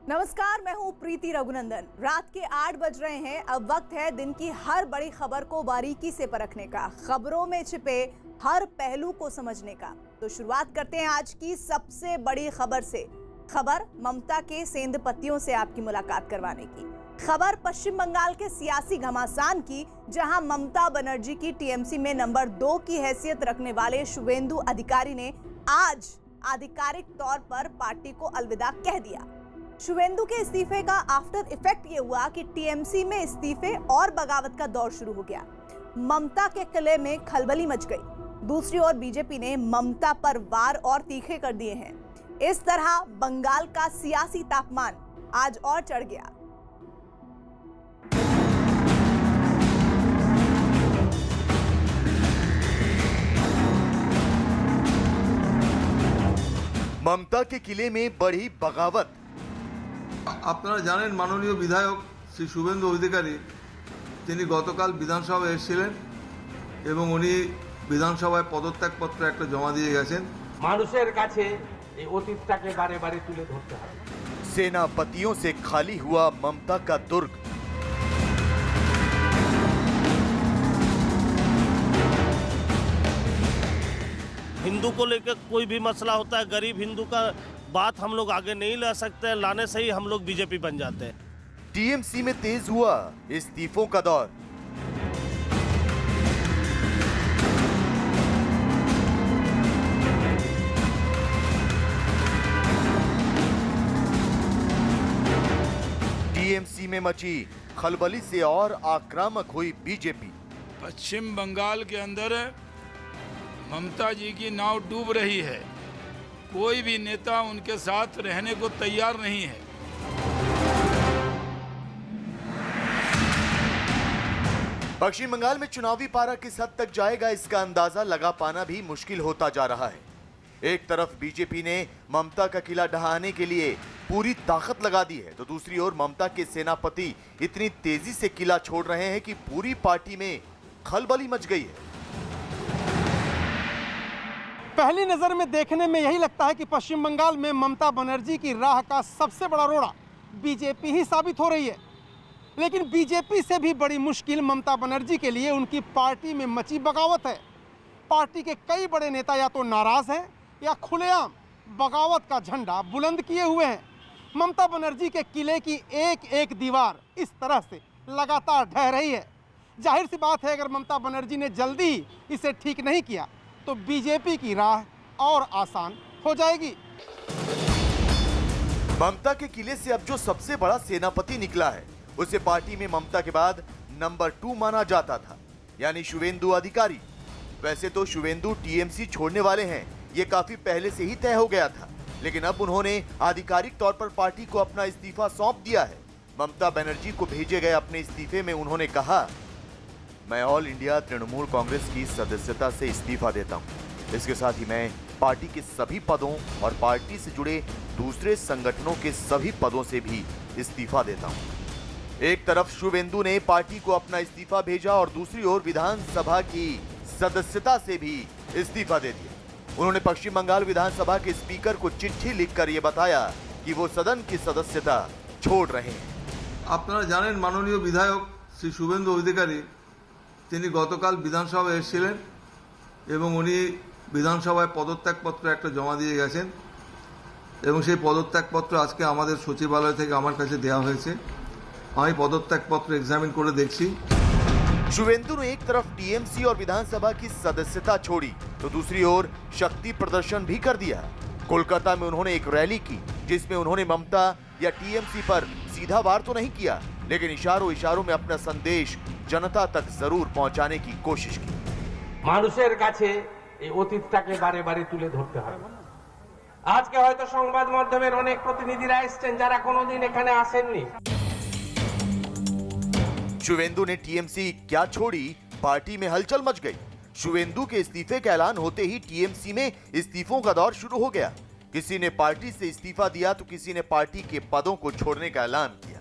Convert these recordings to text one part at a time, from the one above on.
नमस्कार, मैं हूं प्रीति रघुनंदन। रात के 8 बज रहे हैं। अब वक्त है दिन की हर बड़ी खबर को बारीकी से परखने का, खबरों में छिपे हर पहलू को समझने का। तो शुरुआत करते हैं आज की सबसे बड़ी खबर से। खबर ममता के सेंधपतियों से आपकी मुलाकात करवाने की। खबर पश्चिम बंगाल के सियासी घमासान की, जहां ममता बनर्जी की टीएमसी में नंबर 2 की हैसियत रखने वाले शुवेंदु अधिकारी ने आज आधिकारिक तौर पर पार्टी को अलविदा कह दिया। शुवेंदु के इस्तीफे का आफ्टर इफेक्ट ये हुआ कि टीएमसी में इस्तीफे और बगावत का दौर शुरू हो गया। ममता के किले में खलबली मच गई। दूसरी ओर बीजेपी ने ममता पर वार और तीखे कर दिए हैं। इस तरह बंगाल का सियासी तापमान आज और चढ़ गया। ममता के किले में बढ़ी बगावत। আপনারা জানেন মাননীয় বিধায়ক শ্রী শুভেন্দু অধিকারী তিনি গতকাল বিধানসভায় এসেছিলেন এবং উনি বিধানসভায় পদত্যাগপত্র একটা জমা দিয়ে গেছেন। মানুষের কাছে এই অতীতটাকে বারে বারে তুলে ধরতে হবে। सेनापतियों से खाली हुआ ममता का दुर्ग। हिंदू को लेकर कोई भी मसला होता है, गरीब हिंदू का बात हम लोग आगे नहीं ला सकते, लाने से ही हम लोग बीजेपी बन जाते हैं। टीएमसी में तेज हुआ इस्तीफों का दौर। टीएमसी में मची खलबली से और आक्रामक हुई बीजेपी। पश्चिम बंगाल के अंदर ममता जी की नाव डूब रही है। कोई भी नेता उनके साथ रहने को तैयार नहीं है। पश्चिम बंगाल में चुनावी पारा किस हद तक जाएगा, इसका अंदाजा लगा पाना भी मुश्किल होता जा रहा है। एक तरफ बीजेपी ने ममता का किला ढहाने के लिए पूरी ताकत लगा दी है, तो दूसरी ओर ममता के सेनापति इतनी तेजी से किला छोड़ रहे हैं कि पूरी पार्टी में खलबली मच गई है। पहली नजर में देखने में यही लगता है कि पश्चिम बंगाल में ममता बनर्जी की राह का सबसे बड़ा रोड़ा बीजेपी ही साबित हो रही है। लेकिन बीजेपी से भी बड़ी मुश्किल ममता बनर्जी के लिए उनकी पार्टी में मची बगावत है। पार्टी के कई बड़े नेता या तो नाराज हैं या खुलेआम बगावत का झंडा बुलंद किए हुए हैं। ममता बनर्जी के किले की एक एक दीवार इस तरह से लगातार ढह रही है। जाहिर सी बात है, अगर ममता बनर्जी ने जल्दी इसे ठीक नहीं किया तो बीजेपी की राह और आसान हो जाएगी। ममता के किले से अब जो सबसे बड़ा सेनापति निकला है, उसे पार्टी में ममता के बाद नंबर 2 माना जाता था, यानी शुवेंदु अधिकारी। वैसे तो शुवेंदु टीएमसी छोड़ने वाले हैं, ये काफी पहले से ही तय हो गया था, लेकिन अब उन्होंने आधिकारिक तौर पर पार्टी को अपना इस्तीफा सौंप दिया है। ममता बनर्जी को भेजे गए अपने इस्तीफे में उन्होंने कहा, मैं ऑल इंडिया तृणमूल कांग्रेस की सदस्यता से इस्तीफा देता हूं। इसके साथ ही मैं पार्टी के सभी पदों और पार्टी से जुड़े दूसरे संगठनों के सभी पदों से भी इस्तीफा देता हूं। एक तरफ शुवेंदु ने पार्टी को अपना इस्तीफा भेजा और दूसरी ओर विधानसभा की सदस्यता से भी इस्तीफा दे दिया। उन्होंने पश्चिम बंगाल विधानसभा के स्पीकर को चिट्ठी लिखकर यह बताया कि वो सदन की सदस्यता छोड़ रहे हैं। আপনারা জানেন মাননীয় বিধায়ক শ্রী শুভেন্দু অধিকারী তিনি গতকাল বিধানসভায় এসেছিলেন এবং উনি বিধানসভায় পদত্যাগপত্র একটা জমা দিয়ে গেছেন এবং সেই পদত্যাগপত্র আজকে আমাদের সচিবালয় থেকে আমার কাছে দেওয়া হয়েছে। আমি পদত্যাগপত্র এক্সামিন করে দেখছি। शुवेंदु ने एक तरफ टीएमसी और विधानसभा की सदस्यता छोड़ी, तो दूसरी ओर शक्ति प्रदर्शन भी कर दिया। कोलकाता में उन्होंने एक रैली की, जिसमें उन्होंने ममता या टीएमसी पर सीधा वार तो नहीं किया, लेकिन इशारों इशारों में अपना संदेश जनता तक जरूर पहुंचाने की कोशिश की। মানুষের কাছে এই অতীতটাকে বারে বারে তুলে ধরতে হবে। আজকে হয়তো সংবাদ মাধ্যমের অনেক প্রতিনিধিরা এসেছেন যারা কোনোদিন এখানে আসেননি। शुवेंदु ने टीएमसी क्या छोड़ी, पार्टी में हलचल मच गई। शुवेंदु के इस्तीफे का ऐलान होते ही टीएमसी में इस्तीफों का दौर शुरू हो गया। किसी ने पार्टी से इस्तीफा दिया तो किसी ने पार्टी के पदों को छोड़ने का ऐलान किया।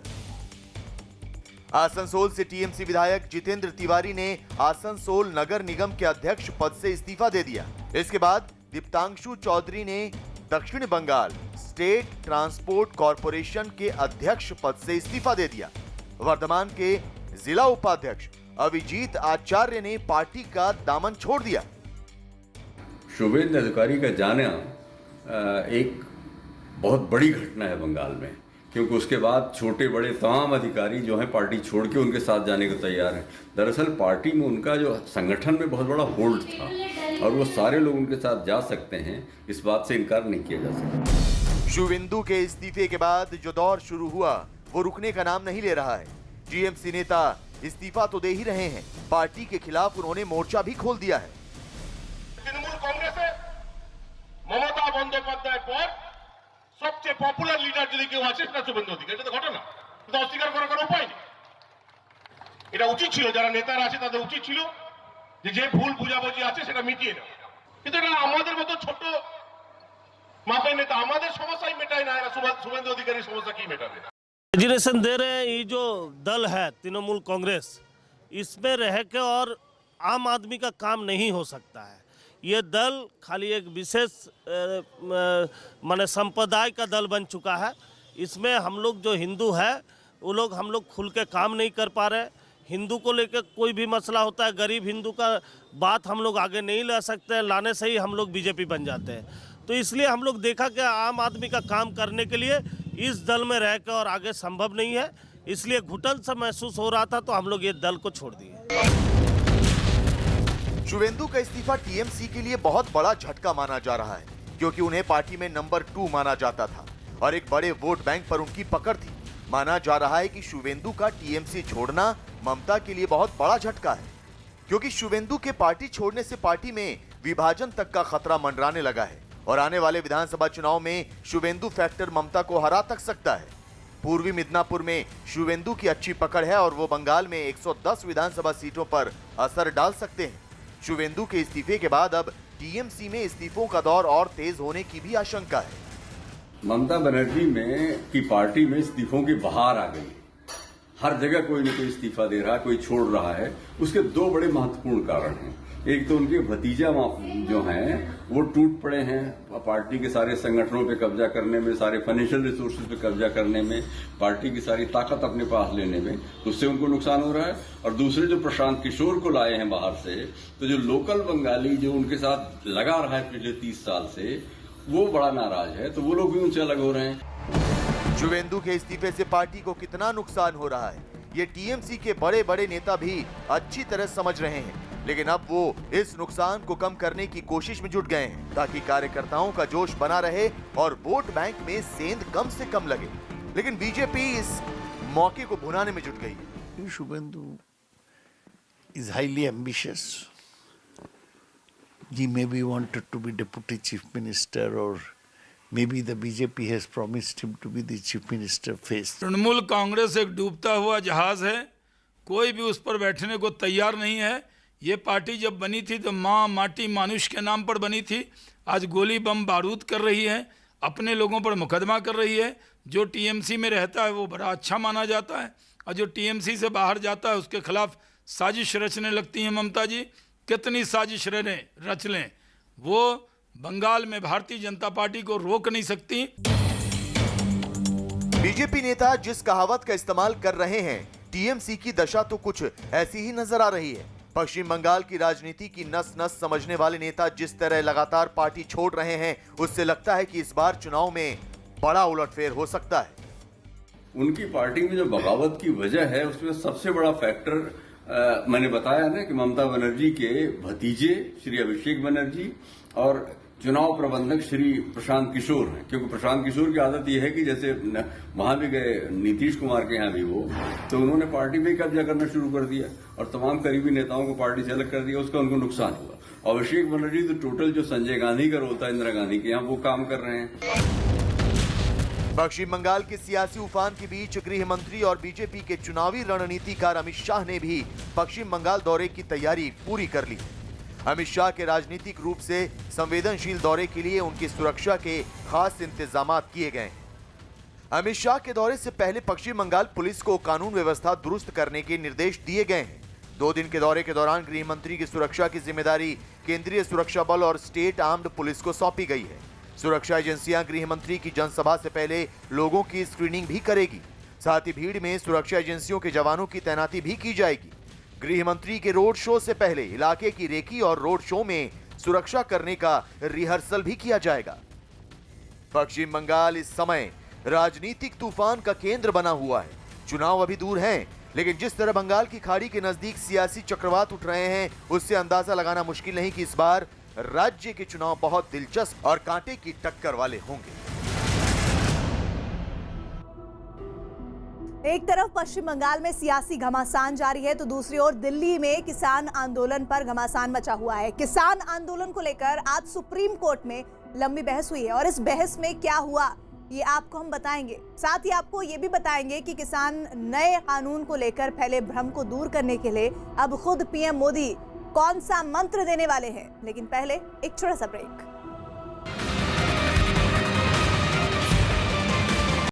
आसनसोल से टीएमसी विधायक जितेंद्र तिवारी ने आसनसोल नगर निगम के अध्यक्ष पद से इस्तीफा दे दिया। इसके बाद दीप्तांशु चौधरी ने दक्षिण बंगाल स्टेट ट्रांसपोर्ट कॉरपोरेशन के अध्यक्ष पद से इस्तीफा दे दिया। वर्धमान के जिला उपाध्यक्ष अभिजीत आचार्य ने पार्टी का दामन छोड़ दिया। शुभेंदु अधिकारी का जाना एक बहुत बड़ी घटना है बंगाल में, क्योंकि उसके बाद छोटे बड़े तमाम अधिकारी जो हैं पार्टी छोड़ के उनके साथ जाने को तैयार हैं। दरअसल पार्टी में उनका जो संगठन में बहुत बड़ा होल्ड था और वो सारे लोग उनके साथ जा सकते हैं, इस बात से इनकार नहीं किया जा सकता। शुवेंदु के इस्तीफे के बाद जो दौर शुरू हुआ वो रुकने का नाम नहीं ले रहा है। टीएमसी नेता इस्तीफा तो दे ही रहे हैं, पार्टी के खिलाफ उन्होंने मोर्चा भी खोल दिया है। तृणमूल कांग्रेस ममता बंदोपाध्याय पर सबसे पपुलर लीडर যদি কেউ আছে সেটা শুভেন্দু অধিকারী। এটা তো ঘটনা, এটা অস্বীকার করার কোনো উপায় নেই। এটা উচিত ছিল, যারা নেতারা আছে তাদের উচিত ছিল যে ভুল বুঝাবুঝি আছে সেটা মিটিয়ে নেওয়া। কিন্তু এটা আমাদের মতো ছোট মাপের নেতা আমাদের সমস্যাই মেটায় না, এরা শুভেন্দু অধিকারীর সমস্যা কি মেটাবে? रेजिग्नेशन दे रहे हैं। ये जो दल है तृणमूल कांग्रेस, इसमें रह के और आम आदमी का काम नहीं हो सकता है। ये दल खाली एक विशेष माने संप्रदाय का दल बन चुका है। इसमें हम लोग जो हिंदू है वो लोग हम लोग खुल के काम नहीं कर पा रहे। हिंदू को लेकर कोई भी मसला होता है, गरीब हिंदू का बात हम लोग आगे नहीं ला सकते हैं, लाने से ही हम लोग बीजेपी बन जाते हैं। तो इसलिए हम लोग देखा कि आम आदमी का काम करने के लिए इस दल में रह कर और आगे संभव नहीं है, इसलिए घुटन सा महसूस हो रहा था, तो हम लोग ये दल को छोड़ दिए। शुवेंदु का इस्तीफा टीएमसी के लिए बहुत बड़ा झटका माना जा रहा है, क्योंकि उन्हें पार्टी में नंबर 2 माना जाता था और एक बड़े वोट बैंक पर उनकी पकड़ थी। माना जा रहा है कि शुवेंदु का टीएमसी छोड़ना ममता के लिए बहुत बड़ा झटका है, क्योंकि शुवेंदु के पार्टी छोड़ने से पार्टी में विभाजन तक का खतरा मंडराने लगा है और आने वाले विधानसभा चुनाव में शुवेंदु फैक्टर ममता को हरा तक सकता है। पूर्वी मिदनापुर में शुवेंदु की अच्छी पकड़ है और वो बंगाल में 110 विधानसभा सीटों पर असर डाल सकते हैं। शुवेंदु के इस्तीफे के बाद अब टीएमसी में इस्तीफों का दौर और तेज होने की भी आशंका है। ममता बनर्जी की पार्टी में इस्तीफों की बहार आ गई। हर जगह कोई न कोई इस्तीफा दे रहा है, कोई छोड़ रहा है। उसके दो बड़े महत्वपूर्ण कारण हैं। एक तो उनके भतीजा जो हैं वो टूट पड़े हैं पार्टी के सारे संगठनों पे कब्जा करने में, सारे फाइनेंशियल रिसोर्सेज पे कब्जा करने में, पार्टी की सारी ताकत अपने पास लेने में, उससे उनको नुकसान हो रहा है। और दूसरे जो प्रशांत किशोर को लाए हैं बाहर से, तो जो लोकल बंगाली जो उनके साथ लगा रहा है पिछले 30 साल से, वो बड़ा नाराज है, तो वो लोग भी उनसे अलग हो रहे हैं। शुवेंदु के इस्तीफे से पार्टी को कितना नुकसान हो रहा है, ये टीएमसी के बड़े बड़े नेता भी अच्छी तरह समझ रहे हैं, लेकिन अब वो इस नुकसान को कम करने की कोशिश में जुट गए हैं ताकि कार्यकर्ताओं का जोश बना रहे और वोट बैंक में सेंध कम से कम लगे। लेकिन बीजेपी इस मौके को भुनाने में जुट गई है। Shubhendu is highly ambitious. He maybe wanted to be deputy chief minister, or maybe the BJP has promised him to be the chief minister face. Trinamool Congress एक डूबता हुआ जहाज है, कोई भी उस पर बैठने को तैयार नहीं है। ये पार्टी जब बनी थी तो माँ माटी मानुष के नाम पर बनी थी। आज गोली बम बारूद कर रही है, अपने लोगों पर मुकदमा कर रही है। जो टीएमसी में रहता है वो बड़ा अच्छा माना जाता है और जो टीएमसी से बाहर जाता है उसके खिलाफ साजिश रचने लगती हैं ममता जी। कितनी साजिश रच लें, वो बंगाल में भारतीय जनता पार्टी को रोक नहीं सकती। बीजेपी नेता जिस कहावत का इस्तेमाल कर रहे हैं, टीएमसी की दशा तो कुछ ऐसी ही नजर आ रही है। पश्चिम बंगाल की राजनीति की नस नस समझने वाले नेता जिस तरह लगातार पार्टी छोड़ रहे हैं, उससे लगता है कि इस बार चुनाव में बड़ा उलटफेर हो सकता है। उनकी पार्टी में जो बगावत की वजह है उसमें सबसे बड़ा फैक्टर मैंने बताया ना कि ममता बनर्जी के भतीजे श्री अभिषेक बनर्जी और चुनाव प्रबंधक श्री प्रशांत किशोर हैं। क्योंकि प्रशांत किशोर की आदत यह है कि जैसे वहां भी गए नीतीश कुमार के यहाँ भी वो, तो उन्होंने पार्टी में ही कब्जा करना शुरू कर दिया और तमाम करीबी नेताओं को पार्टी से अलग कर दिया। उसका उनको नुकसान हुआ। अभिषेक बनर्जी तो टोटल जो संजय गांधी का रोल था इंदिरा गांधी के यहाँ, वो काम कर रहे हैं। पश्चिम बंगाल के सियासी उफान के बीच गृह मंत्री और बीजेपी के चुनावी रणनीतिकार अमित शाह ने भी पश्चिम बंगाल दौरे की तैयारी पूरी कर ली। अमित शाह के राजनीतिक रूप से संवेदनशील दौरे के लिए उनकी सुरक्षा के खास इंतजाम किए गए हैं। अमित शाह के दौरे से पहले पश्चिम बंगाल पुलिस को कानून व्यवस्था दुरुस्त करने के निर्देश दिए गए हैं। 2 दिन के दौरे के दौरान गृह मंत्री की सुरक्षा की जिम्मेदारी केंद्रीय सुरक्षा बल और स्टेट आर्म्ड पुलिस को सौंपी गई है। सुरक्षा एजेंसियां गृह मंत्री की जनसभा से पहले लोगों की स्क्रीनिंग भी करेगी। साथ ही भीड़ में सुरक्षा एजेंसियों के जवानों की तैनाती भी की जाएगी। गृह मंत्री के रोड शो से पहले इलाके की रेकी और रोड शो में सुरक्षा करने का रिहर्सल भी किया जाएगा। पश्चिम बंगाल इस समय राजनीतिक तूफान का केंद्र बना हुआ है। चुनाव अभी दूर हैं, लेकिन जिस तरह बंगाल की खाड़ी के नजदीक सियासी चक्रवात उठ रहे हैं, उससे अंदाजा लगाना मुश्किल नहीं कि इस बार राज्य के चुनाव बहुत दिलचस्प और कांटे की टक्कर वाले होंगे। एक तरफ पश्चिम बंगाल में सियासी घमासान जारी है तो दूसरी ओर दिल्ली में किसान आंदोलन पर घमासान मचा हुआ है। किसान आंदोलन को लेकर आज सुप्रीम कोर्ट में लंबी बहस हुई है और इस बहस में क्या हुआ ये आपको हम बताएंगे। साथ ही आपको ये भी बताएंगे कि किसान नए कानून को लेकर फैले भ्रम को दूर करने के लिए अब खुद पीएम मोदी कौन सा मंत्र देने वाले हैं। लेकिन पहले एक छोटा सा ब्रेक।